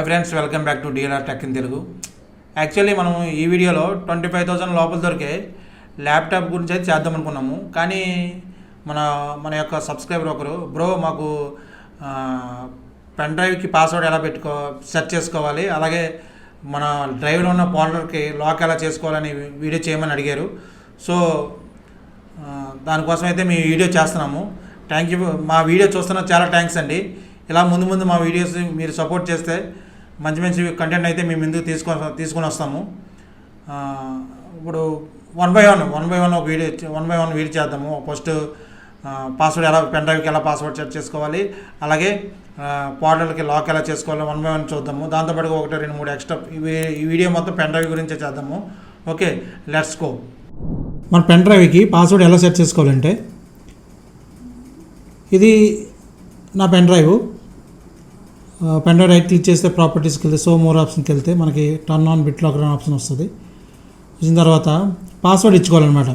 Hi friends, welcome back to DLR tech in Telugu. Actually మనం ఈ వీడియోలో 25,000 లోపల దొరికే ల్యాప్టాప్ గురించి అయితే చేద్దాం అనుకున్నాము. కానీ మన మన యొక్క సబ్స్క్రైబర్ ఒకరు బ్రో మాకు పెన్ డ్రైవ్కి పాస్వర్డ్ ఎలా సెట్ చేసుకోవాలి, అలాగే మన డ్రైవ్లో ఉన్న ఫోల్డర్కి లాక్ ఎలా చేసుకోవాలని వీడియో చేయమని అడిగారు. సో దానికోసం అయితే మేము వీడియో చేస్తున్నాము. Thank you. మా వీడియో చూస్తున్న చాలా థ్యాంక్స్ అండి. ఇలా ముందు మా వీడియోస్ మీరు సపోర్ట్ చేస్తే మంచి కంటెంట్ అయితే మేము ముందుకు తీసుకొని వస్తాము. ఇప్పుడు వన్ బై వన్ ఒక వీడియో చేద్దాము. ఫస్ట్ పాస్వర్డ్ ఎలా, పెన్ డ్రైవ్కి ఎలా పాస్వర్డ్ సెట్ చేసుకోవాలి, అలాగే పోర్టల్కి లాక్ ఎలా చేసుకోవాలి, వన్ బై వన్ చూద్దాము. దాంతోపాటుగా 1-2-3 ఎక్స్ట్రా ఈ వీడియో మొత్తం పెన్ డ్రైవ్ గురించే చేద్దాము. Okay, let's go. మన పెన్ డ్రైవ్కి పాస్వర్డ్ ఎలా సెట్ చేసుకోవాలంటే, ఇది నా పెన్ డ్రైవ్ రైట్ క్లిక్ చేస్తే ప్రాపర్టీస్కి వెళ్తే సో మోర్ ఆప్షన్కి వెళ్తే మనకి turn on bit lock option వస్తుంది. వచ్చిన తర్వాత పాస్వర్డ్ ఇచ్చుకోవాలన్నమాట.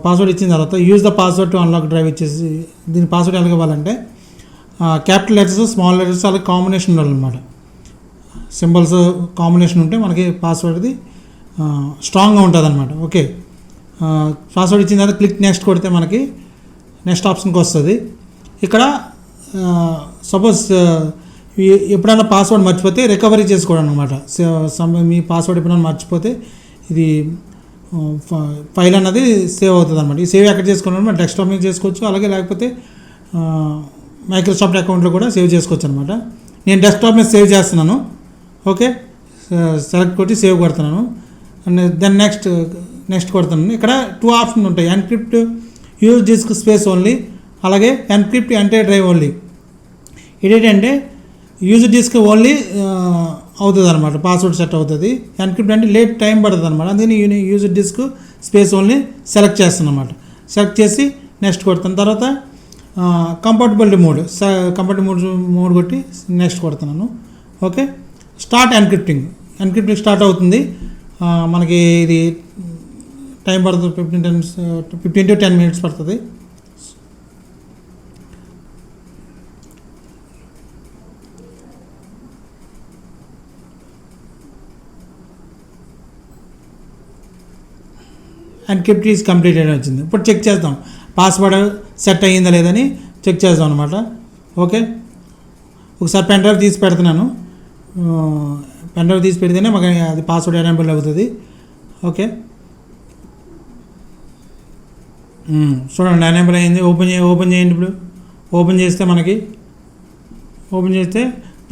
పాస్వర్డ్ ఇచ్చిన తర్వాత use the password to unlock drive ఇచ్చేసి, దీని పాస్వర్డ్ ఎలా ఇవ్వాలంటే క్యాపిటల్ లెటర్స్, స్మాల్ లెటర్స్, అలాగే కాంబినేషన్ ఉండాలన్నమాట. సింబల్స్ కాంబినేషన్ ఉంటే మనకి పాస్వర్డ్ది స్ట్రాంగ్గా ఉంటుంది అనమాట. ఓకే, పాస్వర్డ్ ఇచ్చిన తర్వాత క్లిక్ నెక్స్ట్ కొడితే మనకి నెక్స్ట్ ఆప్షన్కి వస్తుంది. ఇక్కడ సపోజ్ ఎప్పుడైనా పాస్వర్డ్ మర్చిపోతే రికవరీ చేసుకోవడం అనమాట. మీ పాస్వర్డ్ ఎప్పుడైనా మర్చిపోతే ఇది ఫైల్ అన్నది సేవ్ అవుతుంది అనమాట. ఈ సేవ్ ఎక్కడ చేసుకోవడం మన డెస్క్టాప్ మీద చేసుకోవచ్చు, అలాగే లేకపోతే మైక్రోసాఫ్ట్ అకౌంట్లో కూడా సేవ్ చేసుకోవచ్చు అనమాట. నేను డెస్క్టాప్ మీద సేవ్ చేస్తున్నాను. ఓకే, సెలెక్ట్ కొట్టి సేవ్ కొడుతున్నాను. అండ్ దెన్ నెక్స్ట్ కొడుతున్నాను. ఇక్కడ 2 ఆప్షన్ ఉంటాయి: encrypt used disk space only, అలాగే ఎన్క్రిప్ట్ ఎంటైర్ డ్రైవ్ ఓన్లీ. ఇదేంటంటే యూజ్ డిస్క్ ఓన్లీ అవుతుంది అనమాట, పాస్వర్డ్ సెట్ అవుతుంది. ఎన్క్రిప్ట్ అంటే లేట్ టైం పడుతుంది అనమాట. అందుకని used disk space only select చేస్తాను అనమాట. సెలెక్ట్ చేసి నెక్స్ట్ కొడతాను. తర్వాత కంపాటబిలిటీ మోడ్ కొట్టి నెక్స్ట్ కొడుతున్నాను. ఓకే, స్టార్ట్ ఎన్క్రిప్టింగ్ స్టార్ట్ అవుతుంది. మనకి ఇది టైం పడుతుంది, 15 to 10 minutes పడుతుంది. ఎన్క్రిప్ట్ ఈజ్ కంప్లీట్ అని వచ్చింది. ఇప్పుడు చెక్ చేద్దాం పాస్వర్డ్ సెట్ అయ్యిందా లేదని చెక్ చేద్దాం అనమాట. ఓకే, ఒకసారి పెన్ డ్రైవ్ తీసి పెడుతున్నాను. పెన్ డ్రైవ్ తీసి పెడితేనే మాకు అది పాస్వర్డ్ ఎనేబుల్ అవుతుంది. ఓకే, చూడండి ఎనేబుల్ అయింది. ఓపెన్ చేయండి. ఇప్పుడు ఓపెన్ చేస్తే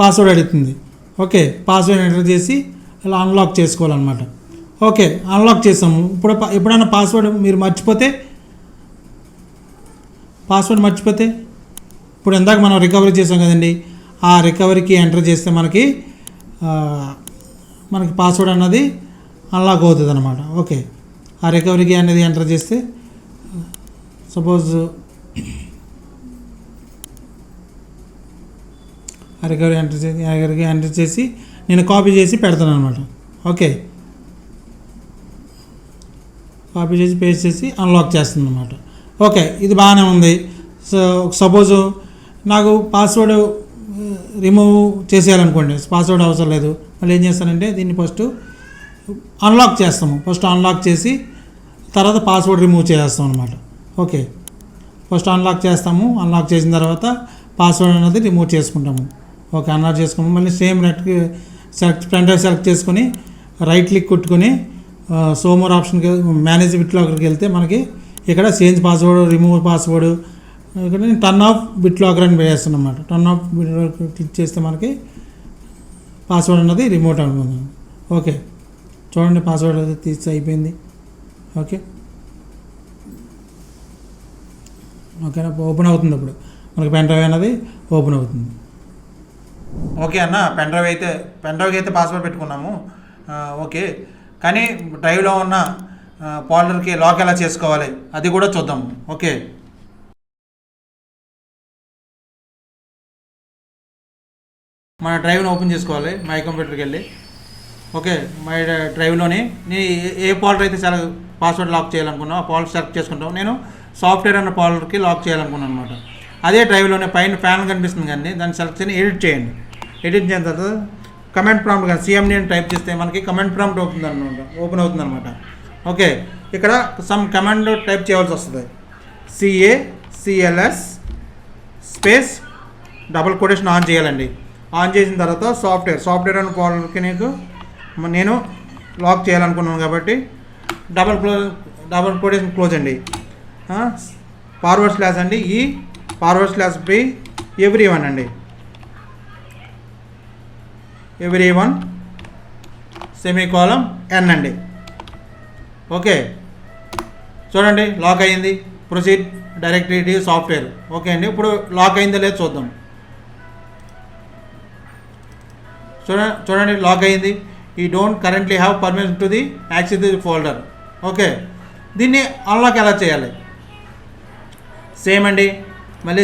పాస్వర్డ్ అడుగుతుంది. ఓకే, పాస్వర్డ్ ఎంటర్ చేసి ఇలా అన్లాక్ చేసుకోవాలన్నమాట. ఓకే, అన్లాక్ చేసాము. ఎప్పుడైనా పాస్వర్డ్ మీరు మర్చిపోతే ఇప్పుడు ఇందాక మనం రికవరీ చేసాం కదండి, ఆ రికవరీకి ఎంటర్ చేస్తే మనకి పాస్వర్డ్ అన్నది అన్లాక్ అవుతుంది అనమాట. ఓకే, ఆ రికవరీకి అనేది ఎంటర్ చేస్తే సపోజ్ ఆ రికవరీ ఎంటర్ చేసి నేను కాపీ చేసి పెడతాను అనమాట. ఓకే, కాపీ చేసి పేస్ట్ చేసి అన్లాక్ చేస్తుంది అనమాట. ఓకే, ఇది బాగానే ఉంది. సో సపోజ్ నాకు పాస్వర్డ్ రిమూవ్ చేసేయాలనుకోండి, పాస్వర్డ్ అవసరం లేదు. మళ్ళీ ఏం చేస్తానంటే దీన్ని ఫస్ట్ అన్లాక్ చేస్తాము. అన్లాక్ చేసి తర్వాత పాస్వర్డ్ రిమూవ్ చేస్తాం అనమాట. ఓకే, ఫస్ట్ అన్లాక్ చేస్తాము. అన్లాక్ చేసిన తర్వాత పాస్వర్డ్ అనేది రిమూవ్ చేసుకుంటాము. ఓకే, అన్లాక్ చేసుకున్నాము. మళ్ళీ సేమ్ పెన్ డ్రైవ్ సెలెక్ట్ చేసుకొని రైట్ క్లిక్ కొట్టుకొని సో మోర్ ఆప్షన్కి మేనేజ్ బిట్ లాకర్కి వెళ్తే మనకి ఇక్కడ చేంజ్ పాస్వర్డ్, రిమూవ్ పాస్వర్డ్, ఇక్కడ టర్న్ ఆఫ్ బిట్ లాకర్ అని వేస్తాను అనమాట. Turn off bit locker click చేస్తే మనకి పాస్వర్డ్ అన్నది రిమూవ్ అవుతుంది. ఓకే, చూడండి పాస్వర్డ్ అది తీసి అయిపోయింది. ఓకేనా, ఓపెన్ అవుతుంది. ఇప్పుడు మనకి పెన్ డ్రైవ్ అనేది ఓపెన్ అవుతుంది. ఓకే అన్న, పెన్ డ్రైవ్కి అయితే పాస్వర్డ్ పెట్టుకున్నాము. ఓకే, కానీ డ్రైవ్లో ఉన్న ఫోల్డర్కి లాక్ ఎలా చేసుకోవాలి అది కూడా చూద్దాం. ఓకే, మన డ్రైవ్ని ఓపెన్ చేసుకోవాలి మై కంప్యూటర్కి వెళ్ళి. ఓకే, మై డ్రైవ్లోని నేను ఏ ఫోల్డర్ అయితే పాస్వర్డ్ లాక్ చేయాలనుకున్నాను ఆ ఫోల్డర్ సెలెక్ట్ చేసుకుంటాం. నేను సాఫ్ట్వేర్ అన్న ఫోల్డర్కి లాక్ చేయాలనుకున్నాను అనమాట. అదే డ్రైవ్లోనే పైన ఫ్యాన్ కనిపిస్తుంది కానీ దాన్ని సెలెక్ట్ చేసి ఎడిట్ చేయండి. ఎడిట్ చేసిన తర్వాత కమెంట్ ప్రాంప్ట్ కానీ సిఎండి అని టైప్ చేస్తే మనకి కమెంట్ ప్రాంప్ట్ ఓపెన్ అవుతుంది అనమాట. ఓకే, ఇక్కడ సమ్ కమాండ్ టైప్ చేయవలసి వస్తుంది. CACLS space double quotation on చేయాలండి. ఆన్ చేసిన తర్వాత సాఫ్ట్వేర్ అని పోల్కి నేను లాక్ చేయాలనుకున్నాను కాబట్టి డబుల్ కొటేషన్ క్లోజ్ అండి. / అండి /B ఎవ్రీవన్ అండి, ఎవ్రీవన్ సెమీకోలం N అండి. ఓకే, చూడండి లాక్ అయ్యింది. Proceed directory software. ఓకే అండి, ఇప్పుడు లాక్ అయిందో లేదో చూద్దాం. చూడండి లాక్ అయింది. ఈ don't currently have permission to the access the folder. Okay, దీన్ని అన్లాక్ ఎలా చేయాలి? సేమ్ అండి, మళ్ళీ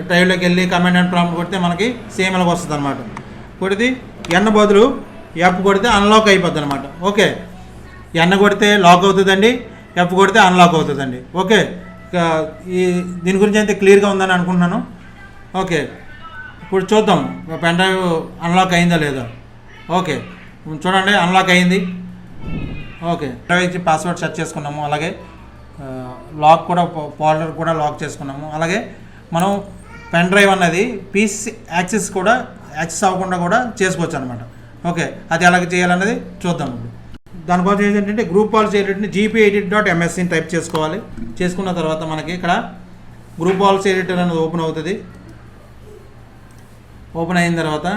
డ్రైవ్లోకి వెళ్ళి కమాండ్ అండ్ ప్రాంప్ట్ కొడితే మనకి సేమ్ అలాగ వస్తుంది అనమాట. కొడితే N బదులు F కొడితే అన్లాక్ అయిపోద్ది అనమాట. ఓకే, N కొడితే లాక్ అవుతుందండి, F కొడితే అన్లాక్ అవుతుందండి. ఓకే, దీని గురించి అయితే క్లియర్గా ఉందని అనుకుంటున్నాను. ఓకే, ఇప్పుడు చూద్దాం పెన్ డ్రైవ్ అన్లాక్ అయిందో లేదో. ఓకే, చూడండి అన్లాక్ అయింది. ఓకే, డ్రైవ్ ఇచ్చి పాస్వర్డ్ సెట్ చేసుకున్నాము. అలాగే లాక్ కూడా ఫోల్డర్ కూడా లాక్ చేసుకున్నాము. అలాగే మనం పెన్ డ్రైవ్ అన్నది పీసీ యాక్సెస్ అవ్వకుండా కూడా చేసుకోవచ్చు అనమాట. ఓకే, అది ఎలాగ చేయాలన్నది చూద్దాం. దానికోసం ఏంటంటే గ్రూప్ పాలసీ ఎడిట్ని gp-edit.ms టైప్ చేసుకోవాలి. చేసుకున్న తర్వాత మనకి ఇక్కడ గ్రూప్ పాలసీ ఎడిటర్ అనేది ఓపెన్ అవుతుంది. ఓపెన్ అయిన తర్వాత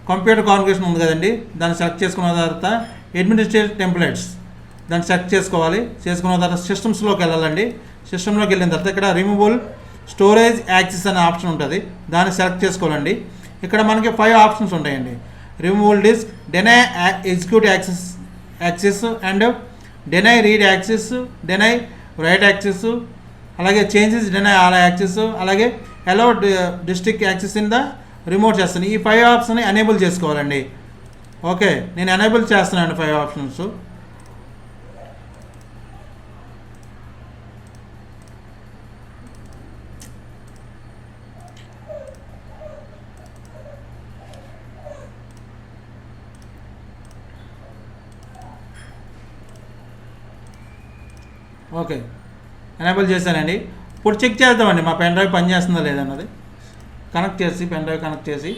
కంప్యూటర్ కాన్ఫిగరేషన్ ఉంది కదండి, దాన్ని సెలెక్ట్ చేసుకున్న తర్వాత అడ్మినిస్ట్రేటివ్ టెంప్లెట్స్ దాన్ని సెలెక్ట్ చేసుకోవాలి. చేసుకున్న తర్వాత సిస్టమ్స్లోకి వెళ్ళాలండి. సిస్టంలోకి వెళ్ళిన తర్వాత ఇక్కడ రిమూవబుల్ స్టోరేజ్ యాక్సెస్ అనే ఆప్షన్ ఉంటుంది, దాన్ని సెలెక్ట్ చేసుకోవాలండి. ఇక్కడ మనకి 5 ఆప్షన్స్ ఉంటాయండి. Removal disk, deny execute access and deny read access, deny write access, అలాగే చేంజెస్ డెనై ఆల్ యాక్సెస్, అలాగే allow district access in the remote చేస్తాను. ఈ 5 ఆప్షన్ని ఎనేబుల్ చేసుకోవాలండి. ఓకే, నేను ఎనేబుల్ చేస్తున్నాను 5 ఆప్షన్స్. ఓకే, ఎనేబుల్ చేశానండి. ఇప్పుడు చెక్ చేద్దామండి మా పెన్ డ్రైవ్ పనిచేస్తుందా లేదన్నది. పెన్ డ్రైవ్ కనెక్ట్ చేసి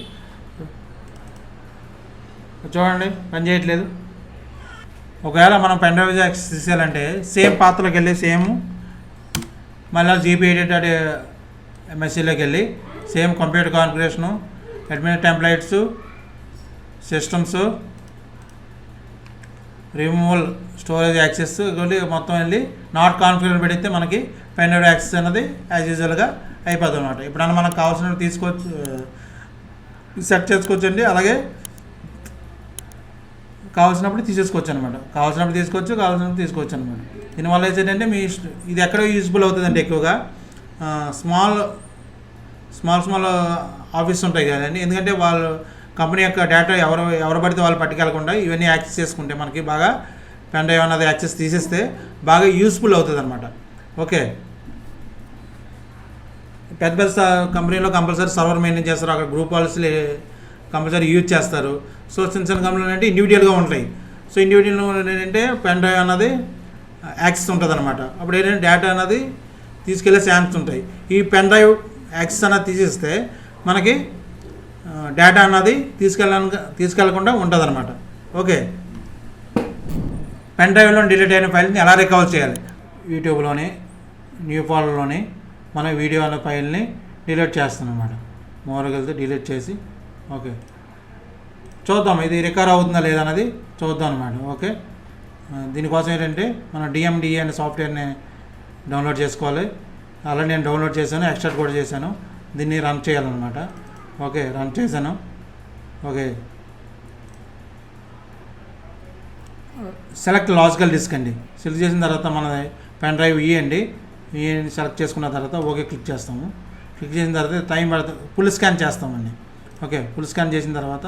చూడండి పని చేయట్లేదు. ఒకవేళ మనం పెన్ డ్రైవ్ యాక్సెస్ తీసేయాలంటే సేమ్ పాత్రలోకి వెళ్ళి మళ్ళీ gp-edit.msలోకి వెళ్ళి same computer configuration, admin templates, systems, removal storage access మొత్తం వెళ్ళి నాట్ కాన్ఫిగర్ పెడితే మనకి పెన్ డ్రైవ్ యాక్సెస్ అనేది యాజ్ యూజువల్గా అయిపోతుంది అనమాట. ఇప్పుడన్నా మనకు కావాల్సినవి తీసుకోవచ్చు, సెట్ చేసుకోవచ్చండి. అలాగే కావాల్సినప్పుడు తీసుకోవచ్చు అనమాట. కావాల్సినప్పుడు తీసుకోవచ్చు అనమాట. దీనివల్ల ఏంటంటే ఇది ఎక్కడ యూజ్ఫుల్ అవుతుందంటే ఎక్కువగా స్మాల్ ఆఫీస్ ఉంటాయి కదండి. ఎందుకంటే వాళ్ళు కంపెనీ యొక్క డేటా ఎవరు పడితే వాళ్ళు పట్టుకెళ్ళకుండా ఇవన్నీ యాక్సెస్ చేసుకుంటే మనకి బాగా పెన్ డ్రైవ్ అన్నది యాక్సెస్ తీసేస్తే బాగా యూస్ఫుల్ అవుతుంది అనమాట. ఓకే, పెద్ద కంపెనీలో కంపల్సరీ సర్వర్ మెయింటైన్ చేస్తారు, అక్కడ గ్రూప్ పాలసీలు కంపల్సరీ యూజ్ చేస్తారు. సో చిన్న కంపెనీలు అంటే ఇండివిజువల్గా ఉంటాయి. సో ఇండివిజువల్ ఏంటంటే పెన్ డ్రైవ్ అన్నది యాక్సెస్ ఉంటుంది అనమాట. అప్పుడు ఏంటంటే డేటా అన్నది తీసుకెళ్లే ఛాన్స్ ఉంటాయి. ఈ పెన్ డ్రైవ్ యాక్సెస్ అన్నది తీసేస్తే మనకి డేటా అన్నది తీసుకెళ్లకుండా ఉంటుంది అనమాట. ఓకే, పెన్ డ్రైవ్లో డిలీట్ అయిన ఫైల్ని ఎలా రికవర్ చేయాలి? యూట్యూబ్లోని న్యూ ఫోల్డర్లోని మన వీడియో అనే ఫైల్ని డిలీట్ చేస్తాను అనమాట. మోర్కి వెళ్తే డిలీట్ చేసి ఓకే చూద్దాం ఇది రికవర్ అవుతుందా లేదా అన్నది చూద్దాం అనమాట. ఓకే, దీనికోసం ఏంటంటే మనం DMDA అనే సాఫ్ట్వేర్ని డౌన్లోడ్ చేసుకోవాలి. ఆల్రెడీ నేను డౌన్లోడ్ చేశాను, ఎక్స్ట్రాక్ట్ కూడా చేశాను. దీన్ని రన్ చేయాలన్నమాట. ఓకే, రన్ చేశాను. ఓకే, సెలెక్ట్ లాజికల్ డిస్క్ అండి. సెలెక్ట్ చేసిన తర్వాత మన పెన్ డ్రైవ్ అండి. సెలెక్ట్ చేసుకున్న తర్వాత ఓకే క్లిక్ చేస్తాము. క్లిక్ చేసిన తర్వాత టైం పడుతుంది, ఫుల్ స్కాన్ చేస్తామండి. ఓకే, ఫుల్ స్కాన్ చేసిన తర్వాత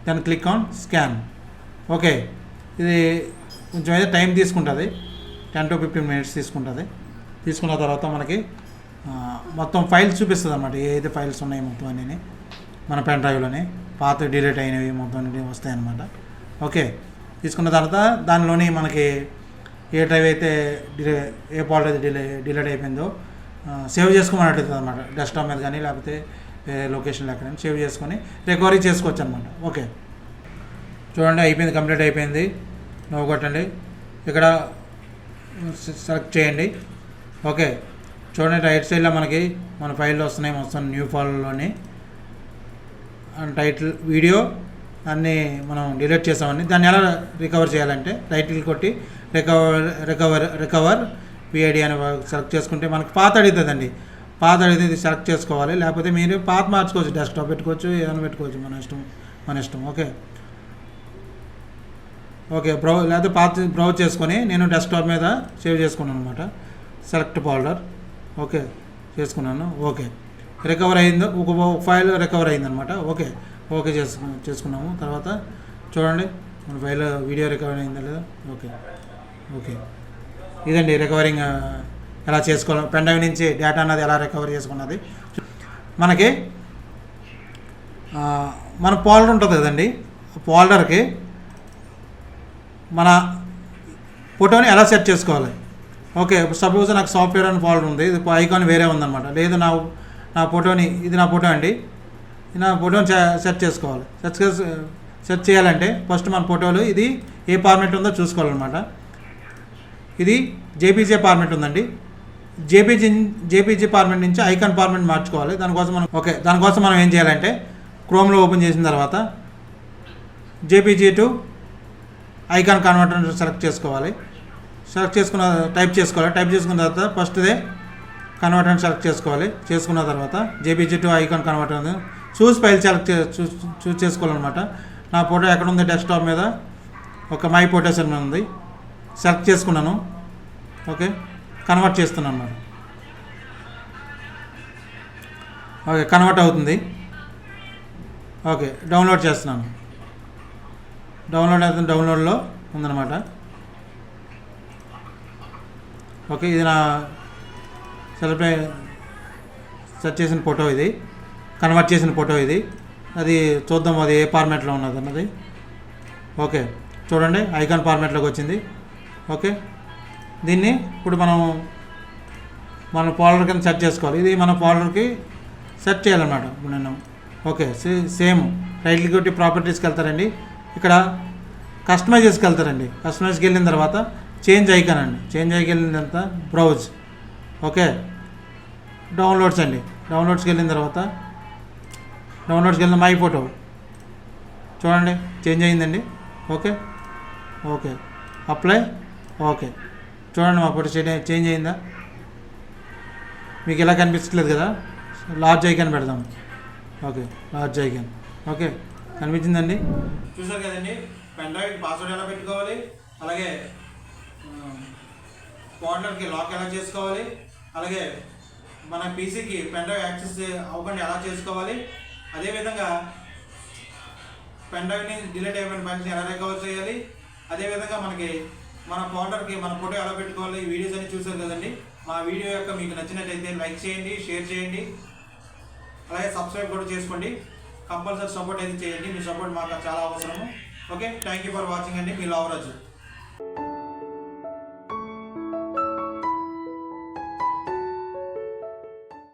దాన్ని క్లిక్ ఆన్ స్కాన్. ఓకే, ఇది కొంచెం అయితే టైం తీసుకుంటుంది, 10 to 15 minutes తీసుకుంటుంది. తీసుకున్న తర్వాత మనకి మొత్తం ఫైల్స్ చూపిస్తుంది అన్నమాట, ఏదైతే ఫైల్స్ ఉన్నాయో మొత్తం అన్నీ. మన పెన్ డ్రైవ్లోనే పాత డిలీట్ అయినవి మొత్తం వస్తాయన్నమాట. ఓకే, తీసుకున్న తర్వాత దానిలోని మనకి ఏ డ్రైవ్ అయితే ఏ ఫోల్డర్ అయితే డిలీట్ అయిపోయిందో సేవ్ చేసుకోమన్నట్టు అనమాట. డెస్క్టాప్ మీద కానీ లేకపోతే వేరే లొకేషన్లో ఎక్కడైనా సేవ్ చేసుకొని రికవరీ చేసుకోవచ్చు అనమాట. ఓకే, చూడండి అయిపోయింది, కంప్లీట్ అయిపోయింది. నవ్వు కొట్టండి, ఇక్కడ సెలెక్ట్ చేయండి. ఓకే, చూడండి రైట్ సైడ్లో మనకి మన ఫైల్లో వస్తున్నాయి మొత్తం న్యూ ఫైల్లోని అండ్ టైటిల్ వీడియో అన్నీ మనం డిలీట్ చేసామని. దాన్ని ఎలా రికవర్ చేయాలంటే టైటిల్ కొట్టి రికవర్ పిఐడి అని సెలెక్ట్ చేసుకుంటే మనకి పాత అడుగుతుందండి. పాత అడిగితే సెలెక్ట్ చేసుకోవాలి, లేకపోతే మీరు పాత మార్చుకోవచ్చు, డెస్క్టాప్ పెట్టుకోవచ్చు, ఏదైనా పెట్టుకోవచ్చు, మన ఇష్టం. ఓకే ఓకే లేకపోతే పాత బ్రౌజ్ చేసుకొని నేను డెస్క్టాప్ మీద సేవ్ చేసుకున్నాను అనమాట. సెలెక్ట్ ఫోల్డర్ ఓకే చేసుకున్నాను. ఓకే, రికవర్ అయిందో ఒక ఫైల్ రికవర్ అయిందనమాట. ఓకే ఓకే చేసుకున్నాము. తర్వాత చూడండి మన ఫైల్ వీడియో రికవర్ అయిందా లేదా. ఓకే ఓకే ఇదండి రికవరింగ్ ఎలా చేసుకోవాలి, పెన్ డ్రైవ్ నుంచి డేటా అన్నది ఎలా రికవర్ చేసుకున్నది. మనకి మన ఫోల్డర్ ఉంటుంది కదండి, ఫోల్డర్కి మన ఫోటోని ఎలా సెట్ చేసుకోవాలి. ఓకే, సపోజ్ నాకు సాఫ్ట్వేర్ అని ఫోల్డర్ ఉంది, ఇది ఐకాన్ వేరే ఉందన్నమాట. లేదు నా ఫోటోని, ఇది నా ఫోటో అండి, నా ఫోటోని సెట్ చేసుకోవాలి. సెట్ చేయాలంటే ఫస్ట్ మన ఫోటోలు ఇది ఏ ఫార్మేట్ ఉందో చూసుకోవాలన్నమాట. ఇది జేపీజీ ఫార్మేట్ ఉందండి, జేపీజీ ఫార్మేట్ నుంచి ఐకాన్ ఫార్మేట్ మార్చుకోవాలి. దానికోసం మనం ఏం చేయాలంటే క్రోమ్లో ఓపెన్ చేసిన తర్వాత JPG to icon converter select చేసుకోవాలి. టైప్ చేసుకున్న తర్వాత ఫస్ట్దే కన్వర్టర్ సెలెక్ట్ చేసుకున్న తర్వాత JPG to icon converter choose file choose చేసుకోవాలన్నమాట. నా ఫోటో ఎక్కడ ఉంది, డెస్క్టాప్ మీద ఒక మై ఫోటోస్ అని ఉంది, సెలెక్ట్ చేసుకున్నాను. ఓకే, కన్వర్ట్ చేస్తున్నాను అన్నమాట. ఓకే, కన్వర్ట్ అవుతుంది. ఓకే, డౌన్లోడ్ చేస్తున్నాను. డౌన్లోడ్లో ఉందన్నమాట. ఓకే, ఇది నా సెట్ చేసిన ఫోటో, ఇది కన్వర్ట్ చేసిన ఫోటో, ఇది అది చూద్దాం అది ఏ ఫార్మాట్లో ఉన్నది అన్నది. ఓకే, చూడండి ఐకాన్ ఫార్మాట్లోకి వచ్చింది. ఓకే, దీన్ని ఇప్పుడు మన ఫోల్డర్ కింద సెట్ చేసుకోవాలి. ఇది మన ఫోల్డర్కి సెట్ చేయాలన్నమాట. ఇప్పుడు నేను ఓకే సేమ్ రైట్ క్లిక్ కొట్టి ప్రాపర్టీస్కి వెళ్తారండి. ఇక్కడ కస్టమైజెస్కి వెళ్తారండి. కస్టమైజ్కి వెళ్ళిన తర్వాత చేంజ్ ఐకాన్ అండి, చేంజ్ ఐకాన్ వెళ్ళిన తర్వాత బ్రౌజ్. ఓకే, డౌన్లోడ్స్ అండి, డౌన్లోడ్స్కి వెళ్ళిన తర్వాత డౌన్లోడ్స్కి వెళ్ళిన మై ఫోటో చూడండి చేంజ్ అయిందండి. Okay okay apply. ఓకే, చూడండి మా ఫోటో చేంజ్ అయిందా, మీకు ఎలా కనిపించట్లేదు కదా. లార్జ్ ఐకాన్ పెడదాం. Okay, large icon. ఓకే, కనిపించిందండి, చూసారు కదండి. పెన్ డ్రైవ్ పాస్వర్డ్ ఎలా పెట్టుకోవాలి, అలాగే ఫోల్డర్కి లాక్ ఎలా చేసుకోవాలి, అలాగే మన పీసీకి పెన్ డ్రైవ్ యాక్సెస్ అవ్వకుండా ఎలా చేసుకోవాలి, అదేవిధంగా పెన్ డ్రైవ్ని డిలీట్ అయిపోయిన ఫైల్స్ని ఎలా రికవర్ చేయాలి, అదేవిధంగా మనకి మన ఫోల్డర్కి మన ఫోటో ఎలా పెట్టుకోవాలి, ఈ వీడియోస్ అన్ని చూసారు కదండి. మా వీడియో యొక్క మీకు నచ్చినట్టయితే లైక్ చేయండి, షేర్ చేయండి, అలాగే సబ్స్క్రైబ్ కూడా చేసుకోండి. కంపల్సరీ సపోర్ట్ అయితే చేయండి, మీ సపోర్ట్ మాకు చాలా అవసరము. Okay, thank you for watching అండి, మీ లావరాజు.